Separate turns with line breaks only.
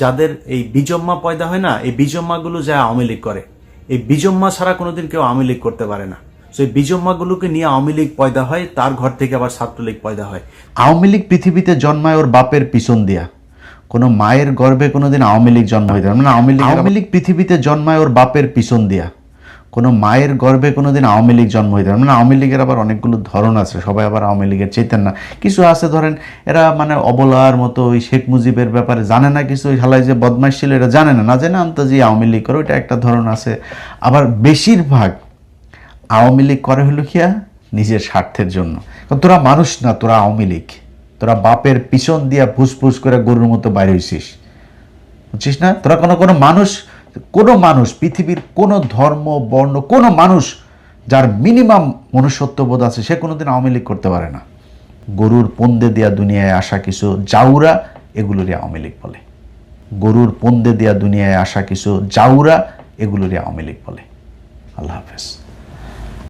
যাদের এই বিজম্মা পয়দা হয় না, এই বিজম্মাগুলো যা আওয়ামী লীগ করে, এই বিজম্মা ছাড়া কোনোদিন কেউ আওয়ামী লীগ করতে পারে না। তো এই বিজম্মাগুলোকে নিয়ে আওয়ামী লীগ পয়দা হয়, তার ঘর থেকে আবার ছাত্রলীগ পয়দা হয়।
আওয়ামী লীগ পৃথিবীতে জন্মায় ওর বাপের পিছন দিয়া, কোনো মায়ের গর্ভে কোনোদিন আওয়ামী লীগ জন্ম হইতে পারে না। আওয়ামী লীগ পৃথিবীতে জন্মায় ওর বাপের পিছন দিয়া, কোনো মায়ের গর্ভে কোনোদিন আওয়ামী লীগ জন্ম হইতে পারে না। আওয়ামী লীগের আবার অনেকগুলো ধরন আছে, সবাই আবার আওয়ামী লীগের চেতেন না। কিছু আছে ধরেন এরা মানে অবলার মতো ওই শেখ মুজিবের ব্যাপারে জানে না কিছু, ওই হালাই যে বদমাইশ ছিল এটা জানে না, না জেনে আন্তাজি আওয়ামী লীগ করে, ওইটা একটা ধরন আছে। আবার বেশিরভাগ আওয়ামী লীগ করে হলো কিয়া নিজের স্বার্থের জন্য। তোরা মানুষ না, তোরা আওয়ামী লীগ, তোরা বাপের পিছন দিয়া ফুসফুস করে গরুর মতো বাইরে হইছিস, বুঝছিস না? তোরা কোনো মানুষ পৃথিবীর কোনো ধর্ম বর্ণ কোনো মানুষ যার মিনিমাম মনুষ্যত্ববোধ আছে সে কোনোদিন আওয়ামী লীগ করতে পারে না। গরুর পন্দে দেয়া দুনিয়ায় আসা কিছু জাউরা, এগুলোরই আওয়ামী লীগ বলে। গরুর পন্দে দেয়া দুনিয়ায় আসা কিছু জাউরা, এগুলোরই আওয়ামী লীগ বলে। আল্লাহ হাফেজ।